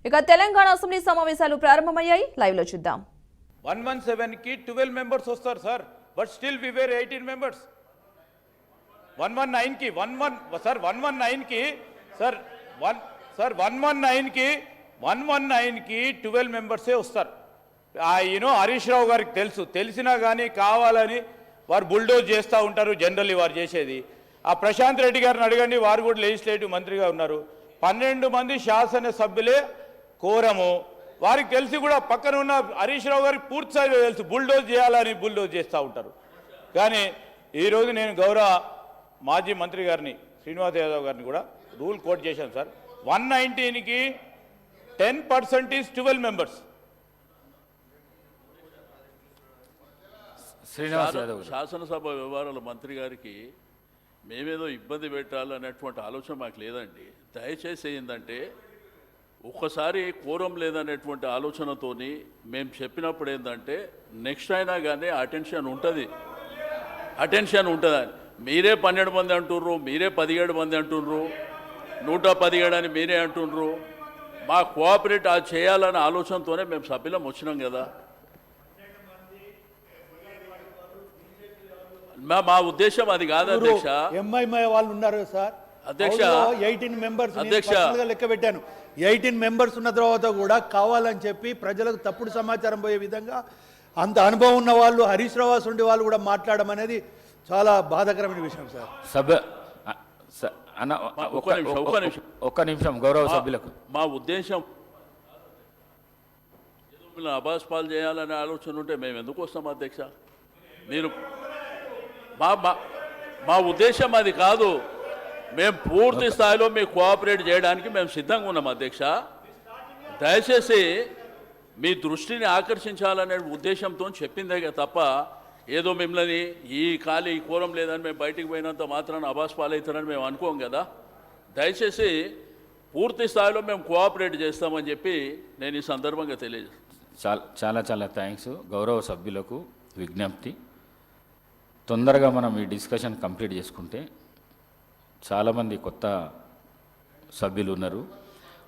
ఇక తెలంగాణ అసెంబ్లీ సమావేశాలు ప్రారంభమయ్యాయి. లైవ్ లో చూద్దాం. 117 కి 12 మెంబర్స్ వస్తారు sir, but still we were 18 members. 119 కి 11 సార్ 119 కి సార్ 119 కి 12 మెంబర్సే వస్తారు. హరీష్ రావు గారికి తెలిసినా కానీ కావాలని వారు బుల్డోజ్ చేస్తూ ఉంటారు. జనరల్లీ వారు చేసేది. ఆ ప్రశాంత్ రెడ్డి గారిని అడగండి, వారు కూడా లెజిస్లేటివ్ మంత్రిగా ఉన్నారు. 12 మంది శాసనసభ్యులే కోరము. వారికి తెలిసి కూడా పక్కన ఉన్న హరీష్ రావు గారికి పూర్తి స్థాయిలో తెలుసు బుల్డోజ్ చేయాలని బుల్డోజ్ చేస్తూ ఉంటారు. కానీ ఈరోజు నేను గౌరవ మాజీ మంత్రి గారిని శ్రీనివాస్ యాదవ్ గారిని కూడా రూల్ కోట్ చేశాను సార్. 119కి 10% is 12 members. శాసనసభ వ్యవహారాల మంత్రి గారికి మేమేదో ఇబ్బంది పెట్టాలనేటువంటి ఆలోచన మాకు లేదండి. దయచేసి ఏంటంటే ఒక్కసారి కోరం లేదనేటువంటి ఆలోచనతోని మేము చెప్పినప్పుడు ఏంటంటే నెక్స్ట్ అయినా కానీ అటెన్షన్ ఉంటుంది. మీరే 12 మంది అంటుర్రు, మీరే 17 మంది అంటుర్రు, 117 అని మీరే అంటుర్రు. మా కోఆపరేట్ అది చేయాలనే ఆలోచనతోనే మేము సభ్యులం వచ్చినాం కదా. మా ఉద్దేశం అది కాదు అధ్యక్ష. ఎంఐఎంఐ వాళ్ళు ఉన్నారు సార్ అధ్యక్ష. 18 మెంబర్స్ లెక్క పెట్టాను. 18 మెంబర్స్ ఉన్న తర్వాత కూడా కావాలని చెప్పి ప్రజలకు తప్పుడు సమాచారం పోయే విధంగా అంత అనుభవం ఉన్న వాళ్ళు హరీష్ రావు ఉండే వాళ్ళు కూడా మాట్లాడడం అనేది చాలా బాధాకరమైన విషయం సార్. ఒక్క నిమిషం గౌరవ సభ్యులకు. మా ఉద్దేశం అబాస్ పాలు చేయాలనే ఆలోచన ఉంటే మేము ఎందుకు వస్తాం అధ్యక్ష? మీరు మా ఉద్దేశం అది కాదు. మేము పూర్తి స్థాయిలో మీకు కోఆపరేట్ చేయడానికి మేము సిద్ధంగా ఉన్నాం అధ్యక్ష. దయచేసి మీ దృష్టిని ఆకర్షించాలనే ఉద్దేశంతో చెప్పిందే తప్ప ఏదో మిమ్మల్ని ఈ కోరం లేదని మేము బయటికి పోయినంత మాత్రాన అబాస్ పాలవుతారని మేము అనుకోం కదా. దయచేసి పూర్తి స్థాయిలో మేము కోఆపరేట్ చేస్తామని చెప్పి నేను ఈ సందర్భంగా తెలియజేస్తాను. చాలా థ్యాంక్స్. గౌరవ సభ్యులకు విజ్ఞప్తి, తొందరగా మనం ఈ డిస్కషన్ కంప్లీట్ చేసుకుంటే చాలామంది కొత్త సభ్యులు ఉన్నారు.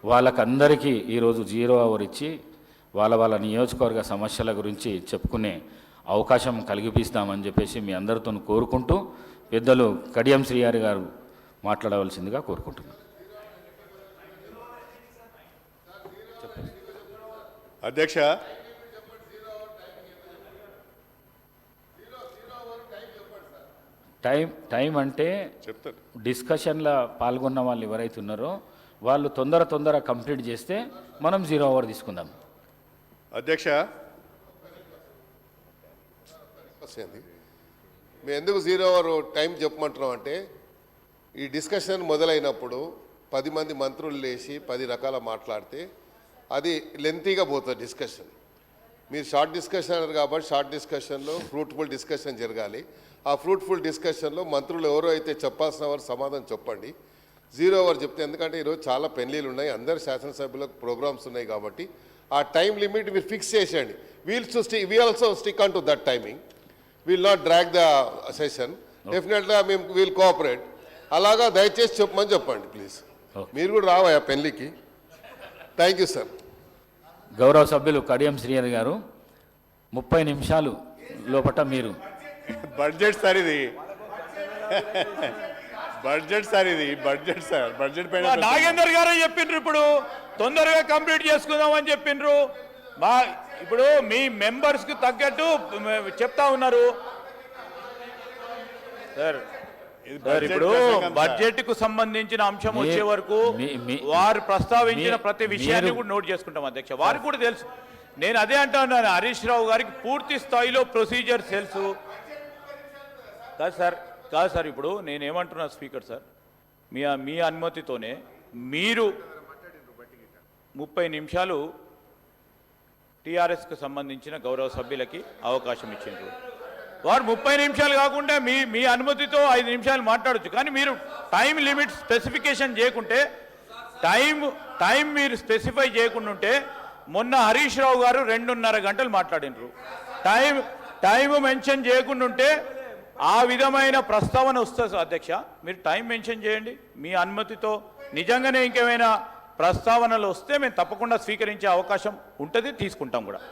వాళ్ళకందరికీ ఈరోజు 0 అవర్ ఇచ్చి వాళ్ళ నియోజకవర్గ సమస్యల గురించి చెప్పుకునే అవకాశం కలిగిపిస్తామని చెప్పేసి మీ అందరితో కోరుకుంటూ పెద్దలు కడియం శ్రీహరి గారు మాట్లాడవలసిందిగా కోరుకుంటున్నాను. అధ్యక్ష, టైం అంటే డిస్కషన్లో పాల్గొన్న వాళ్ళు ఎవరైతే ఉన్నారో వాళ్ళు తొందర కంప్లీట్ చేస్తే మనం 0 అవర్ తీసుకుందాం. అధ్యక్ష, మేము ఎందుకు 0 అవర్ టైం చెప్పమంటున్నాం అంటే ఈ డిస్కషన్ మొదలైనప్పుడు 10 మంది మంత్రులు లేచి 10 రకాల మాట్లాడితే అది లెంతీగా పోతుంది డిస్కషన్. మీరు షార్ట్ డిస్కషన్ అన్నారు కాబట్టి షార్ట్ డిస్కషన్లో ఫ్రూట్ఫుల్ డిస్కషన్ జరగాలి. ఆ ఫ్రూట్ఫుల్ డిస్కషన్లో మంత్రులు ఎవరో అయితే చెప్పాల్సిన వారు సమాధానం చెప్పండి. 0 అవర్ చెప్తే, ఎందుకంటే ఈరోజు చాలా పెళ్లిళ్ళు ఉన్నాయి, అందరు శాసనసభ్యులకు ప్రోగ్రామ్స్ ఉన్నాయి కాబట్టి ఆ టైం లిమిట్ మీరు ఫిక్స్ చేసేయండి. We also stick on to that timing. Will not drag the session. డెఫినెట్గా మేము విల్ కోఆపరేట్. అలాగా దయచేసి చెప్పమని చెప్పండి ప్లీజ్. మీరు కూడా రావా పెళ్లికి. Thank you sir. గౌరవ సభ్యులు కడియం శ్రీహరి గారు 30 నిమిషాలు లోపట మీరు బడ్జెట్ సార్ ఇది బడ్జెట్ పైన నాగేందర్ గారే చెప్పిండ్రు ఇప్పుడు తొందరగా కంప్లీట్ చేసుకుందామని చెప్పిండ్రు. ఇప్పుడు మీ మెంబర్స్ కి తగ్గట్టు చెప్తా ఉన్నారు సార్. ఇప్పుడు బడ్జెట్ కు సంబంధించిన అంశం వచ్చే వరకు వారు ప్రస్తావించిన ప్రతి విషయాన్ని కూడా నోట్ చేసుకుంటాం అధ్యక్ష. వారికి కూడా తెలుసు. నేను అదే అంటున్నాను, హరీష్ రావు గారికి పూర్తి స్థాయిలో ప్రొసీజర్స్ తెలుసు. కాదు సార్ ఇప్పుడు నేనేమంటున్నా స్పీకర్ సార్, మీ అనుమతితోనే మీరు 30 నిమిషాలు టీఆర్ఎస్కి సంబంధించిన గౌరవ సభ్యులకి అవకాశం ఇచ్చిండ్రు. వారు 30 నిమిషాలు కాకుండా మీ అనుమతితో 5 నిమిషాలు మాట్లాడచ్చు. కానీ మీరు టైం లిమిట్ స్పెసిఫికేషన్ చేయకుంటే, టైం మీరు స్పెసిఫై చేయకుండా ఉంటే, మొన్న హరీష్ రావు గారు 2.5 గంటలు మాట్లాడినరు. టైం మెన్షన్ చేయకుండా ఉంటే ఆ విధమైన ప్రస్తావన వస్తుంది అధ్యక్ష. మీరు టైం మెన్షన్ చేయండి మీ అనుమతితో. నిజంగానే ఇంకేమైనా ప్రస్తావనలు వస్తే మేము తప్పకుండా స్వీకరించే అవకాశం ఉంటుంది, తీసుకుంటాం కూడా.